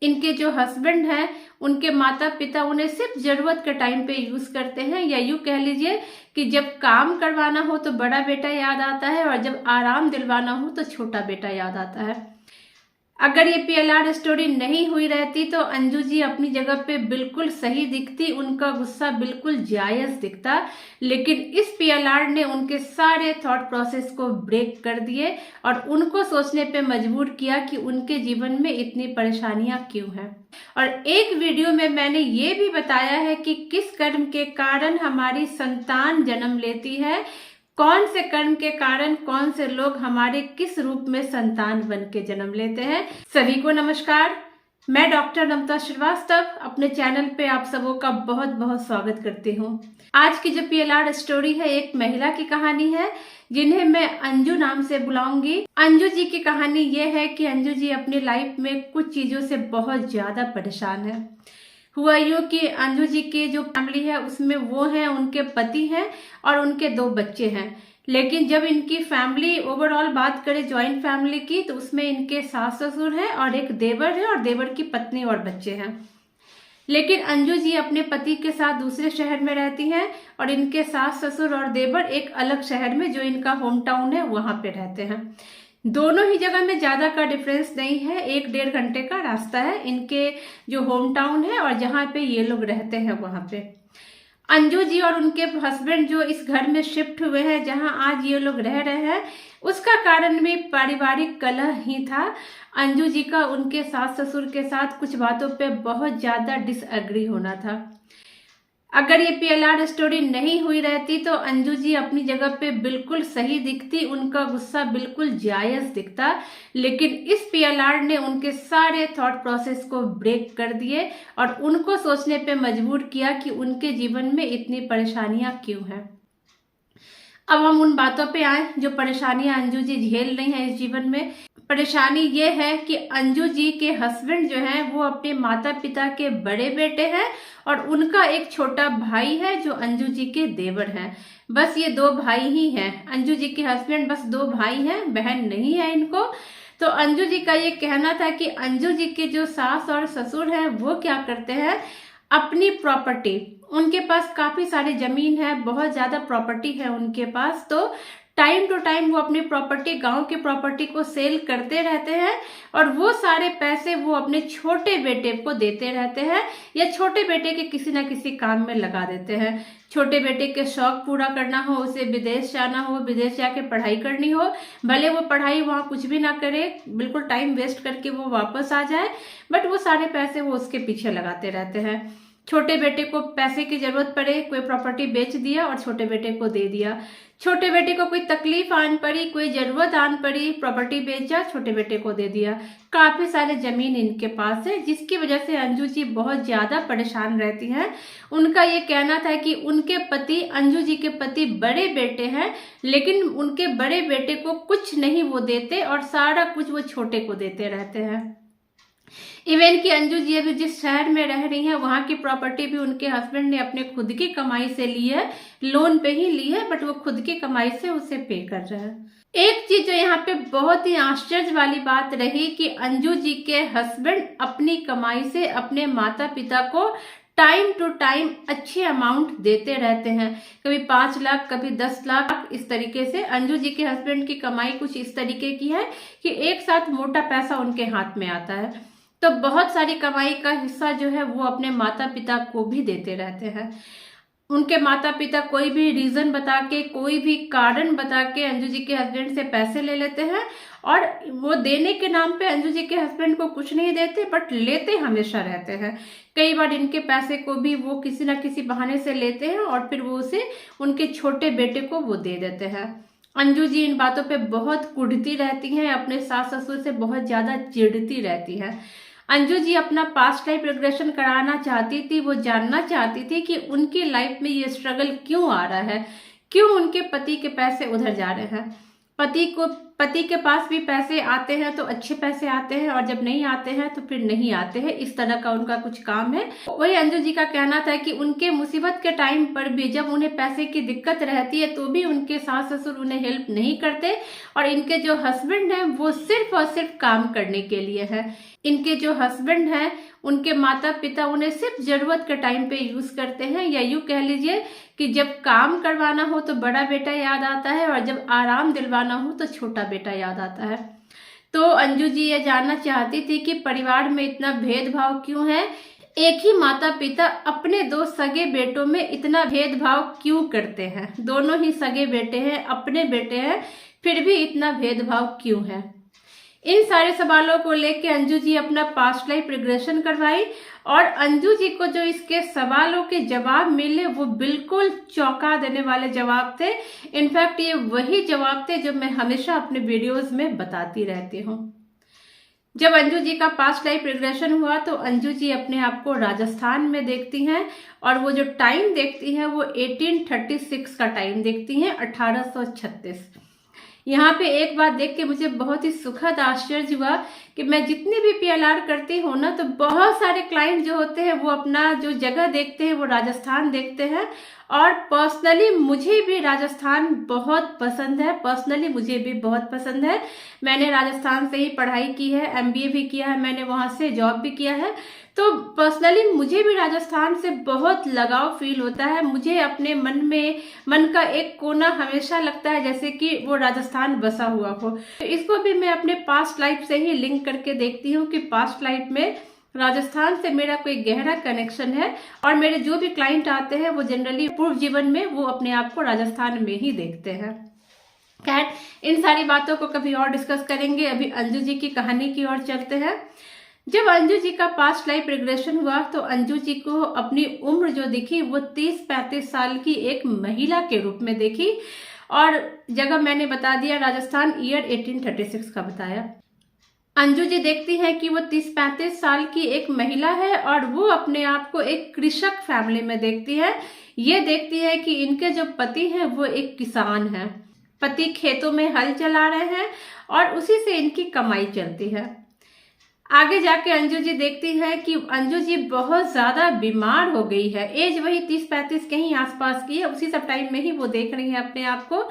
इनके जो हस्बैंड हैं उनके माता पिता उन्हें सिर्फ जरूरत के टाइम पे यूज करते हैं, या यूं कह लीजिए कि जब काम करवाना हो तो बड़ा बेटा याद आता है और जब आराम दिलवाना हो तो छोटा बेटा याद आता है। अगर ये PLR स्टोरी नहीं हुई रहती तो अंजू जी अपनी जगह पे बिल्कुल सही दिखती, उनका गुस्सा बिल्कुल जायज दिखता, लेकिन इस PLR ने उनके सारे थॉट प्रोसेस को ब्रेक कर दिए और उनको सोचने पे मजबूर किया कि उनके जीवन में इतनी परेशानियां क्यों हैं। और एक वीडियो में मैंने ये भी बताया है कि किस कर्म के कारण हमारी संतान जन्म लेती है, कौन से कर्म के कारण कौन से लोग हमारे किस रूप में संतान बन के जन्म लेते हैं। सभी को नमस्कार, मैं डॉक्टर नमता श्रीवास्तव अपने चैनल पे आप सबों का बहुत बहुत स्वागत करती हूँ। आज की जो PLR स्टोरी है एक महिला की कहानी है जिन्हें मैं अंजू नाम से बुलाऊंगी। अंजू जी की कहानी ये है कि अंजू जी अपनी लाइफ में कुछ चीजों से बहुत ज्यादा परेशान है। हुआ यूं कि अंजू जी की जो फैमिली है उसमें वो हैं, उनके पति हैं और उनके 2 बच्चे हैं। लेकिन जब इनकी फैमिली ओवरऑल बात करें ज्वाइंट फैमिली की तो उसमें इनके सास ससुर हैं और एक देवर है और देवर की पत्नी और बच्चे हैं। लेकिन अंजू जी अपने पति के साथ दूसरे शहर में रहती हैं और इनके सास ससुर और देवर एक अलग शहर में जो इनका होम टाउन है वहां पे रहते हैं। दोनों ही जगह में ज्यादा का डिफरेंस नहीं है, 1-1.5 घंटे का रास्ता है इनके जो होम टाउन है और जहाँ पे ये लोग रहते हैं वहां पे। अंजू जी और उनके हस्बैंड जो इस घर में शिफ्ट हुए हैं जहां आज ये लोग रह रहे हैं उसका कारण भी पारिवारिक कलह ही था। अंजू जी का उनके सास ससुर के साथ कुछ बातों पे बहुत ज्यादा डिसएग्री होना था। अगर ये PLR स्टोरी नहीं हुई रहती तो अंजू जी अपनी जगह पे बिल्कुल सही दिखती, उनका गुस्सा बिल्कुल जायज दिखता, लेकिन इस PLR ने उनके सारे थॉट प्रोसेस को ब्रेक कर दिए और उनको सोचने पे मजबूर किया कि उनके जीवन में इतनी परेशानियां क्यों हैं। अब हम उन बातों पे आए जो परेशानियां अंजू जी झेल रही हैं इस जीवन में। परेशानी ये है कि अंजू जी के हस्बैंड जो हैं वो अपने माता पिता के बड़े बेटे हैं और उनका एक छोटा भाई है जो अंजू जी के देवर हैं। बस ये 2 भाई ही हैं। अंजू जी के हस्बैंड बस 2 भाई हैं, बहन नहीं है इनको। तो अंजू जी का ये कहना था कि अंजू जी के जो सास और ससुर हैं वो क्या करते हैं, अपनी प्रॉपर्टी, उनके पास काफी सारी जमीन है, बहुत ज्यादा प्रॉपर्टी है उनके पास, तो टाइम टू टाइम वो अपनी प्रॉपर्टी, गांव की प्रॉपर्टी को सेल करते रहते हैं और वो सारे पैसे वो अपने छोटे बेटे को देते रहते हैं या छोटे बेटे के किसी ना किसी काम में लगा देते हैं। छोटे बेटे के शौक पूरा करना हो, उसे विदेश जाना हो, विदेश जाके पढ़ाई करनी हो, भले वो पढ़ाई वहाँ कुछ भी ना करे, बिल्कुल टाइम वेस्ट करके वो वापस आ जाए, बट वो सारे पैसे वो उसके पीछे लगाते रहते हैं। छोटे बेटे को पैसे की जरूरत पड़े, कोई प्रॉपर्टी बेच दिया और छोटे बेटे को दे दिया। छोटे बेटे को कोई तकलीफ आन पड़ी, कोई जरूरत आन पड़ी, प्रॉपर्टी बेचा, छोटे बेटे को दे दिया। काफी सारे जमीन इनके पास है जिसकी वजह से अंजू जी बहुत ज्यादा परेशान रहती हैं। उनका ये कहना था कि उनके पति, अंजू जी के पति बड़े बेटे हैं, लेकिन उनके बड़े बेटे को कुछ नहीं वो देते और सारा कुछ वो छोटे को देते रहते हैं। इवन कि अंजू जी अभी जिस शहर में रह रही हैं वहां की प्रॉपर्टी भी उनके हस्बैंड ने अपने खुद की कमाई से ली है, लोन पे ही ली है, बट वो खुद की कमाई से उसे पे कर रहा है। एक चीज जो यहाँ पे बहुत ही आश्चर्य वाली बात रही कि अंजू जी के हस्बैंड अपनी कमाई से अपने माता पिता को टाइम टू टाइम अच्छे अमाउंट देते रहते हैं, कभी 5 लाख, कभी 10 लाख, इस तरीके से। अंजू जी के हस्बैंड की कमाई कुछ इस तरीके की है कि एक साथ मोटा पैसा उनके हाथ में आता है, तो बहुत सारी कमाई का हिस्सा जो है वो अपने माता पिता को भी देते रहते हैं। उनके माता पिता कोई भी रीजन बता के, कोई भी कारण बता के अंजू जी के हस्बैंड से पैसे ले लेते हैं और वो देने के नाम पे अंजू जी के हस्बैंड को कुछ नहीं देते, बट लेते हमेशा रहते हैं। कई बार इनके पैसे को भी वो किसी ना किसी बहाने से लेते हैं और फिर वो उसे उनके छोटे बेटे को वो दे देते हैं। अंजू जी इन बातों पे बहुत कुढ़ती रहती हैं, अपने सास ससुर से बहुत ज्यादा चिढ़ती रहती है। अंजू जी अपना पास्ट लाइफ रिग्रेशन कराना चाहती थी, वो जानना चाहती थी कि उनकी लाइफ में ये स्ट्रगल क्यों आ रहा है, क्यों उनके पति के पैसे उधर जा रहे हैं। पति के पास भी पैसे आते हैं तो अच्छे पैसे आते हैं और जब नहीं आते हैं तो फिर नहीं आते हैं, इस तरह का उनका कुछ काम है। वही अंजू जी का कहना था कि उनके मुसीबत के टाइम पर भी जब उन्हें पैसे की दिक्कत रहती है तो भी उनके सास ससुर उन्हें हेल्प नहीं करते और इनके जो हस्बैंड हैं वो सिर्फ और सिर्फ काम करने के लिए है। इनके जो हस्बैंड हैं उनके माता पिता उन्हें सिर्फ जरूरत के टाइम पे यूज करते हैं, या यूं कह लीजिए कि जब काम करवाना हो तो बड़ा बेटा याद आता है और जब आराम दिलवाना हो तो छोटा बेटा याद आता है। तो अंजू जी ये जानना चाहती थी कि परिवार में इतना भेदभाव क्यों है, एक ही माता पिता अपने दो सगे बेटों में इतना भेदभाव क्यों करते हैं, दोनों ही सगे बेटे हैं, अपने बेटे हैं, फिर भी इतना भेदभाव क्यों है। इन सारे सवालों को लेकर अंजू जी अपना पास्ट लाइफ रिग्रेशन करवाई और अंजू जी को जो इसके सवालों के जवाब मिले वो बिल्कुल चौंका देने वाले जवाब थे। इनफैक्ट ये वही जवाब थे जो मैं हमेशा अपने वीडियोस में बताती रहती हूँ। जब अंजू जी का पास्ट लाइफ रिग्रेशन हुआ तो अंजू जी अपने आप को राजस्थान में देखती हैं और वो जो टाइम देखती हैं वो 1836 का टाइम देखती हैं, 1836। यहाँ पे एक बात देख के मुझे बहुत ही सुखद आश्चर्य हुआ कि मैं जितनी भी PLR करती हूँ ना, तो बहुत सारे क्लाइंट जो होते हैं वो अपना जो जगह देखते हैं वो राजस्थान देखते हैं। और पर्सनली मुझे भी राजस्थान बहुत पसंद है, पर्सनली मुझे भी बहुत पसंद है। मैंने राजस्थान से ही पढ़ाई की है, MBA भी किया है, मैंने वहाँ से जॉब भी किया है। तो पर्सनली मुझे भी राजस्थान से बहुत लगाव फील होता है। मुझे अपने मन का एक कोना हमेशा लगता है जैसे कि वो राजस्थान बसा हुआ हो। तो इसको भी मैं अपने पास्ट लाइफ से ही लिंक करके देखती हूँ कि पास्ट लाइफ में राजस्थान से मेरा कोई गहरा कनेक्शन है और मेरे जो भी क्लाइंट आते हैं वो जनरली पूर्व जीवन में वो अपने आप को राजस्थान में ही देखते हैं। खैर, इन सारी बातों को कभी और डिस्कस करेंगे। अभी अंजू जी की कहानी की ओर चलते हैं। जब अंजू जी का पास्ट लाइफ रिग्रेशन हुआ तो अंजू जी को अपनी उम्र जो दिखी वो 30-35 साल की एक महिला के रूप में देखी और जगह मैंने बता दिया राजस्थान, ईयर 1836 का बताया। अंजू जी देखती है कि वो 30-35 साल की एक महिला है और वो अपने आप को एक कृषक फैमिली में देखती है। ये देखती है कि इनके जो पति हैं वो एक किसान हैं, पति खेतों में हल चला रहे हैं और उसी से इनकी कमाई चलती है। आगे जाके अंजू जी देखती है कि अंजू जी बहुत ज्यादा बीमार हो गई है। एज वही 30-35 के ही आसपास की है, उसी सब टाइम में ही वो देख रही है अपने आप को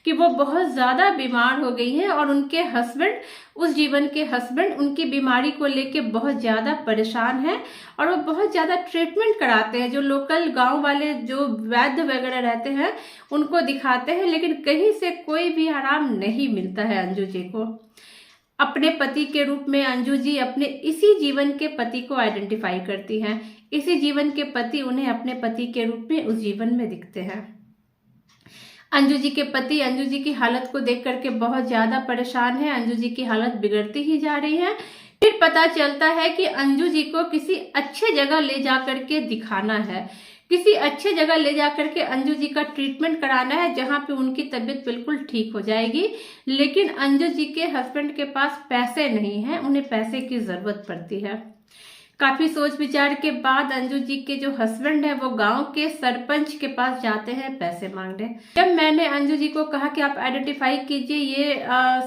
कि वो बहुत ज्यादा बीमार हो गई है और उनके हस्बैंड, उस जीवन के हस्बैंड उनकी बीमारी को लेके बहुत ज्यादा परेशान हैं और वो बहुत ज्यादा ट्रीटमेंट कराते हैं। जो लोकल गांव वाले जो वैद्य वगैरह रहते हैं उनको दिखाते हैं, लेकिन कहीं से कोई भी आराम नहीं मिलता है अंजू जी को। अपने पति के रूप में अंजू जी अपने इसी जीवन के पति को आइडेंटिफाई करती हैं। इसी जीवन के पति उन्हें अपने पति के रूप में उस जीवन में दिखते हैं। अंजू जी के पति अंजू जी की हालत को देख करके बहुत ज्यादा परेशान है। अंजू जी की हालत बिगड़ती ही जा रही है। फिर पता चलता है कि अंजू जी को किसी अच्छे जगह ले जा करके दिखाना है, किसी अच्छे जगह ले जाकर के अंजू जी का ट्रीटमेंट कराना है जहां पे उनकी तबीयत बिल्कुल ठीक हो जाएगी। लेकिन अंजू जी के हस्बैंड के पास पैसे नहीं है, उन्हें पैसे की जरूरत पड़ती है। काफी सोच विचार के बाद अंजू जी के जो हस्बैंड है वो गांव के सरपंच के पास जाते हैं पैसे मांगने। जब मैंने अंजू जी को कहा कि आप आइडेंटिफाई कीजिए ये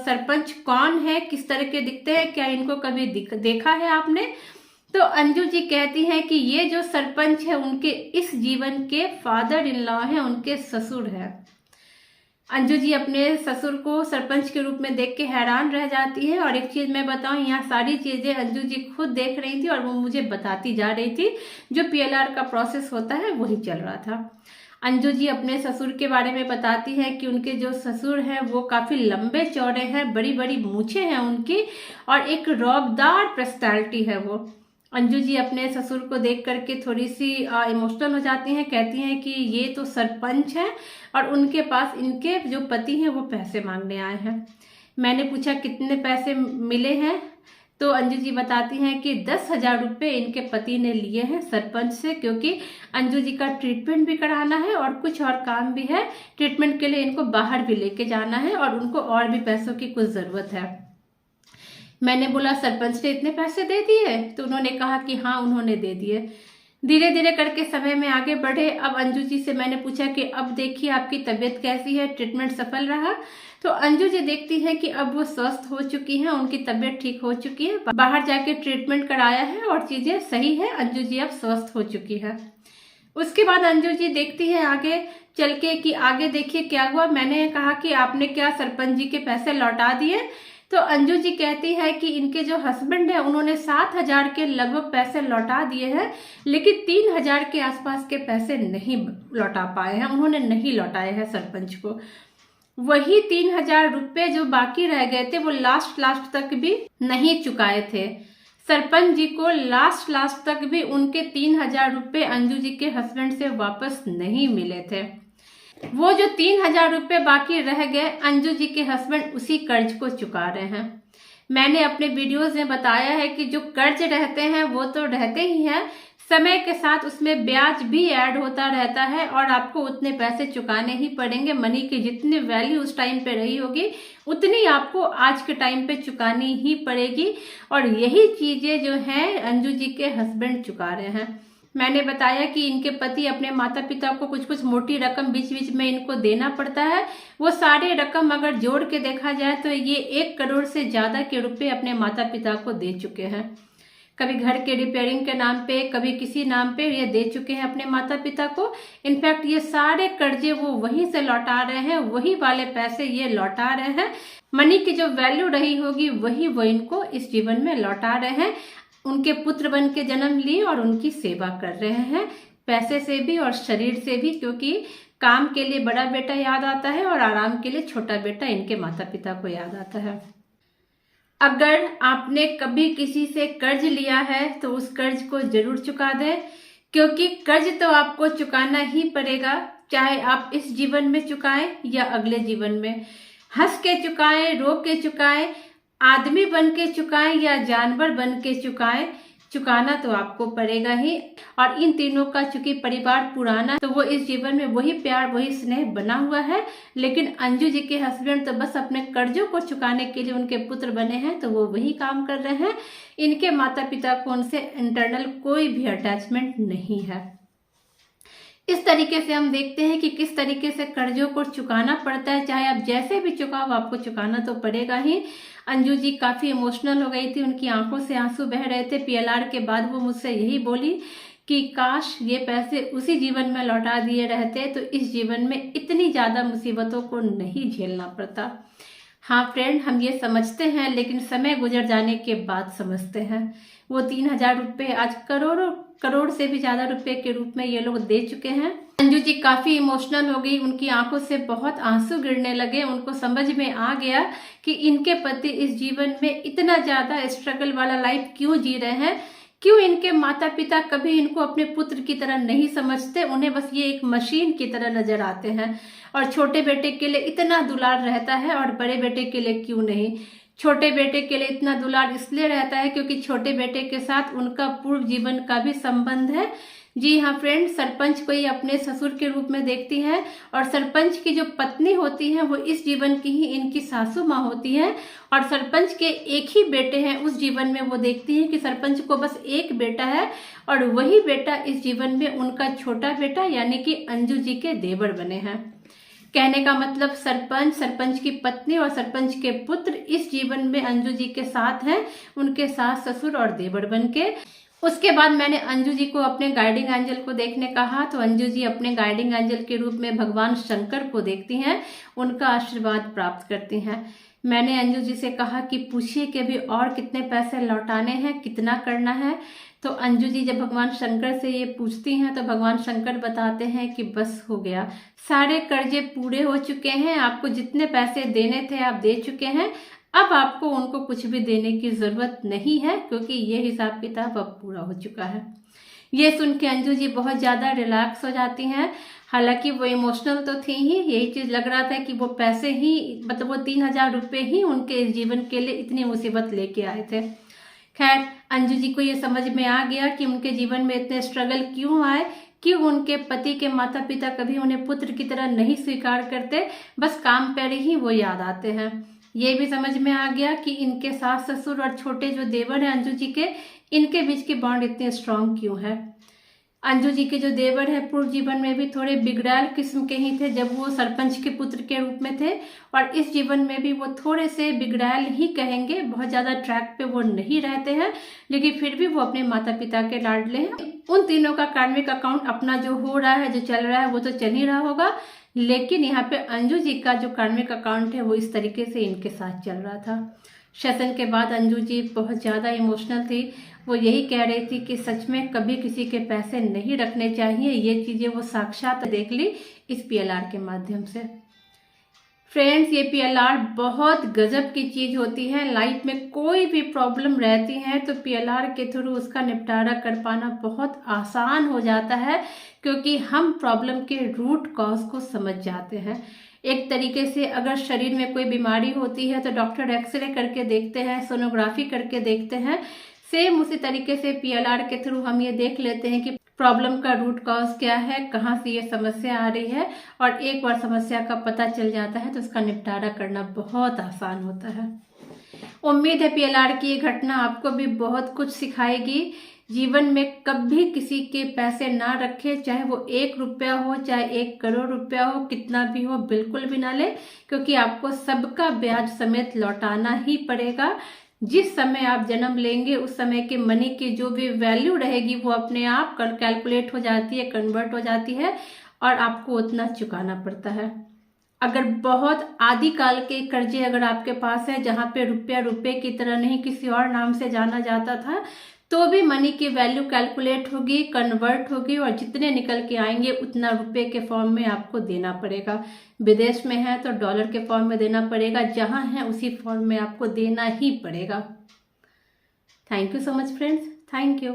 सरपंच कौन है, किस तरह के दिखते हैं, क्या इनको कभी देखा है आपने, तो अंजू जी कहती हैं कि ये जो सरपंच है उनके इस जीवन के फादर इन लॉ हैं, उनके ससुर हैं। अंजू जी अपने ससुर को सरपंच के रूप में देख के हैरान रह जाती है। और एक चीज मैं बताऊं, यहाँ सारी चीजें अंजू जी खुद देख रही थी और वो मुझे बताती जा रही थी। जो PLR का प्रोसेस होता है वही चल रहा था। अंजू जी अपने ससुर के बारे में बताती हैं कि उनके जो ससुर हैं वो काफी लंबे चौड़े हैं, बड़ी बड़ी मूछें हैं उनकी और एक रौबदार पर्सनैलिटी है वो। अंजू जी अपने ससुर को देख करके थोड़ी सी इमोशनल हो जाती हैं, कहती हैं कि ये तो सरपंच हैं और उनके पास इनके जो पति हैं वो पैसे मांगने आए हैं। मैंने पूछा कितने पैसे मिले हैं, तो अंजू जी बताती हैं कि 10,000 रुपये इनके पति ने लिए हैं सरपंच से, क्योंकि अंजू जी का ट्रीटमेंट भी कराना है और कुछ और काम भी है। ट्रीटमेंट के लिए इनको बाहर भी लेके जाना है और उनको और भी पैसों की कुछ जरूरत है। मैंने बोला सरपंच ने इतने पैसे दे दिए, तो उन्होंने कहा कि हाँ उन्होंने दे दिए। धीरे धीरे करके समय में आगे बढ़े। अब अंजू जी से मैंने पूछा कि अब देखिए आपकी तबीयत कैसी है, ट्रीटमेंट सफल रहा? तो अंजू जी देखती है कि अब वो स्वस्थ हो चुकी हैं, उनकी तबीयत ठीक हो चुकी है, बाहर जाके ट्रीटमेंट कराया है और चीजें सही है, अंजू जी अब स्वस्थ हो चुकी है। उसके बाद अंजू जी देखती है आगे चल के कि आगे देखिए क्या हुआ। मैंने कहा कि आपने क्या सरपंच जी के पैसे लौटा दिए? तो अंजू जी कहती है कि इनके जो हस्बैंड है उन्होंने 7,000 के लगभग पैसे लौटा दिए हैं, लेकिन 3,000 के आसपास के पैसे नहीं लौटा पाए हैं, उन्होंने नहीं लौटाए हैं सरपंच को। वही 3,000 रुपये जो बाकी रह गए थे वो लास्ट तक भी नहीं चुकाए थे। सरपंच जी को लास्ट तक भी उनके 3,000 रुपये अंजू जी के हस्बैंड से वापस नहीं मिले थे। वो जो 3,000 रुपये बाकी रह गए, अंजू जी के हस्बैंड उसी कर्ज को चुका रहे हैं। मैंने अपने वीडियोस में बताया है कि जो कर्ज रहते हैं वो तो रहते ही हैं, समय के साथ उसमें ब्याज भी ऐड होता रहता है और आपको उतने पैसे चुकाने ही पड़ेंगे। मनी की जितनी वैल्यू उस टाइम पे रही होगी उतनी आपको आज के टाइम पे चुकानी ही पड़ेगी, और यही चीजें जो हैं अंजू जी के हस्बैंड चुका रहे हैं। मैंने बताया कि इनके पति अपने माता पिता को कुछ मोटी रकम बीच बीच में इनको देना पड़ता है। वो सारे रकम अगर जोड़ के देखा जाए तो ये 1 करोड़ से ज्यादा के रुपए अपने माता पिता को दे चुके हैं। कभी घर के रिपेयरिंग के नाम पे, कभी किसी नाम पे ये दे चुके हैं अपने माता पिता को। इनफैक्ट ये सारे कर्जे वो वहीं से लौटा रहे हैं, वही वाले पैसे ये लौटा रहे हैं। मनी की जो वैल्यू रही होगी वही वो इनको इस जीवन में लौटा रहे हैं। उनके पुत्र बन के जन्म लिए और उनकी सेवा कर रहे हैं, पैसे से भी और शरीर से भी, क्योंकि काम के लिए बड़ा बेटा याद आता है और आराम के लिए छोटा बेटा इनके माता पिता को याद आता है। अगर आपने कभी किसी से कर्ज लिया है तो उस कर्ज को जरूर चुका दें, क्योंकि कर्ज तो आपको चुकाना ही पड़ेगा, चाहे आप इस जीवन में चुकाएं या अगले जीवन में। हंस के चुकाएं, रो के चुकाएं, आदमी बन के चुकाएं या जानवर बन के चुकाएं, चुकाना तो आपको पड़ेगा ही। और इन तीनों का चूंकि परिवार पुराना, तो वो इस जीवन में वही प्यार वही स्नेह बना हुआ है। लेकिन अंजू जी के हस्बैंड तो बस अपने कर्जों को चुकाने के लिए उनके पुत्र बने हैं, तो वो वही काम कर रहे हैं। इनके माता पिता को उनसे इंटरनल कोई भी अटैचमेंट नहीं है। इस तरीके से हम देखते हैं कि किस तरीके से कर्जों को चुकाना पड़ता है। चाहे आप जैसे भी चुकाओ, आपको चुकाना तो पड़ेगा ही। अंजू जी काफी इमोशनल हो गई थी, उनकी आंखों से आंसू बह रहे थे। पीएलआर के बाद वो मुझसे यही बोली कि काश ये पैसे उसी जीवन में लौटा दिए रहते तो इस जीवन में इतनी ज्यादा मुसीबतों को नहीं झेलना पड़ता। हाँ फ्रेंड, हम ये समझते हैं, लेकिन समय गुजर जाने के बाद समझते हैं। वो 3,000 रुपये आज करोड़ से भी ज्यादा रुपए के रूप में ये लोग दे चुके हैं। अंजू जी काफी इमोशनल हो गई, उनकी आंखों से बहुत आंसू गिरने लगे। उनको समझ में आ गया कि इनके पति इस जीवन में इतना ज्यादा स्ट्रगल वाला लाइफ क्यों जी रहे हैं, क्यों इनके माता पिता कभी इनको अपने पुत्र की तरह नहीं समझते, उन्हें बस ये एक मशीन की तरह नजर आते हैं। और छोटे बेटे के लिए इतना दुलार रहता है और बड़े बेटे के लिए क्यों नहीं। छोटे बेटे के लिए इतना दुलार इसलिए रहता है क्योंकि छोटे बेटे के साथ उनका पूर्व जीवन का भी संबंध है। जी हाँ फ्रेंड, सरपंच को ही अपने ससुर के रूप में देखती है और सरपंच की जो पत्नी होती है वो इस जीवन की ही इनकी सासू माँ होती है। और सरपंच के एक ही बेटे हैं उस जीवन में, वो देखती है कि सरपंच को बस एक बेटा है और वही बेटा इस जीवन में उनका छोटा बेटा यानी कि अंजू जी के देवर बने हैं। कहने का मतलब सरपंच की पत्नी और सरपंच के पुत्र इस जीवन में अंजू जी के साथ हैं, उनके सास ससुर और देवर बन के। उसके बाद मैंने अंजू जी को अपने गाइडिंग एंजल को देखने कहा, तो अंजू जी अपने गाइडिंग एंजल के रूप में भगवान शंकर को देखती हैं, उनका आशीर्वाद प्राप्त करती हैं। मैंने अंजू जी से कहा कि पूछिए कि अभी और कितने पैसे लौटाने हैं, कितना करना है। तो अंजू जी जब भगवान शंकर से ये पूछती हैं तो भगवान शंकर बताते हैं कि बस हो गया, सारे कर्जे पूरे हो चुके हैं, आपको जितने पैसे देने थे आप दे चुके हैं, अब आपको उनको कुछ भी देने की जरूरत नहीं है क्योंकि ये हिसाब किताब अब पूरा हो चुका है। ये सुन के अंजू जी बहुत ज्यादा रिलैक्स हो जाती हैं। हालांकि वो इमोशनल तो थी ही, यही चीज लग रहा था कि वो पैसे ही, मतलब वो 3,000 रुपये ही उनके जीवन के लिए इतनी मुसीबत लेके आए थे। खैर, अंजू जी को ये समझ में आ गया कि उनके जीवन में इतने स्ट्रगल क्यों आए, क्यों उनके पति के माता पिता कभी उन्हें पुत्र की तरह नहीं स्वीकार करते, बस काम पर ही वो याद आते हैं। ये भी समझ में आ गया कि इनके सास ससुर और छोटे जो देवर हैं अंजू जी के, इनके बीच की बॉन्ड इतनी स्ट्रांग क्यों है। अंजू जी के जो देवर है पूर्व जीवन में भी थोड़े बिगड़ैल किस्म के ही थे जब वो सरपंच के पुत्र के रूप में थे, और इस जीवन में भी वो थोड़े से बिगड़ैल ही कहेंगे, बहुत ज्यादा ट्रैक पे वो नहीं रहते हैं, लेकिन फिर भी वो अपने माता पिता के लाडले हैं। उन तीनों का कार्मिक अकाउंट अपना जो हो रहा है, जो चल रहा है, वो तो चल ही रहा होगा, लेकिन यहाँ पे अंजू जी का जो कार्मिक अकाउंट है वो इस तरीके से इनके साथ चल रहा था। सेशन के बाद अंजू जी बहुत ज़्यादा इमोशनल थी। वो यही कह रही थी कि सच में कभी किसी के पैसे नहीं रखने चाहिए। ये चीज़ें वो साक्षात देख ली इस पीएलआर के माध्यम से। फ्रेंड्स, ये पीएलआर बहुत गजब की चीज़ होती है। लाइफ में कोई भी प्रॉब्लम रहती है तो पीएलआर के थ्रू उसका निपटारा कर पाना बहुत आसान हो जाता है, क्योंकि हम प्रॉब्लम के रूट कॉज को समझ जाते हैं। एक तरीके से अगर शरीर में कोई बीमारी होती है तो डॉक्टर एक्सरे करके देखते हैं, सोनोग्राफी करके देखते हैं। सेम उसी तरीके से पीएलआर के थ्रू हम ये देख लेते हैं कि प्रॉब्लम का रूट कॉज क्या है, कहाँ से ये समस्या आ रही है, और एक बार समस्या का पता चल जाता है तो उसका निपटारा करना बहुत आसान होता है। उम्मीद है पीएलआर की ये घटना आपको भी बहुत कुछ सिखाएगी। जीवन में कभी किसी के पैसे ना रखें, चाहे वो 1 रुपया हो, चाहे 1 करोड़ रुपया हो, कितना भी हो, बिल्कुल भी ना ले, क्योंकि आपको सबका ब्याज समेत लौटाना ही पड़ेगा। जिस समय आप जन्म लेंगे उस समय के मनी की जो भी वैल्यू रहेगी वो अपने आप कैलकुलेट हो जाती है, कन्वर्ट हो जाती है, और आपको उतना चुकाना पड़ता है। अगर बहुत आदिकाल के कर्जे अगर आपके पास है, जहाँ पे रुपया रुपये की तरह नहीं किसी और नाम से जाना जाता था, तो भी मनी की वैल्यू कैलकुलेट होगी, कन्वर्ट होगी, और जितने निकल के आएंगे उतना रुपए के फॉर्म में आपको देना पड़ेगा। विदेश में है तो डॉलर के फॉर्म में देना पड़ेगा, जहां है उसी फॉर्म में आपको देना ही पड़ेगा। Thank you so much friends, thank you.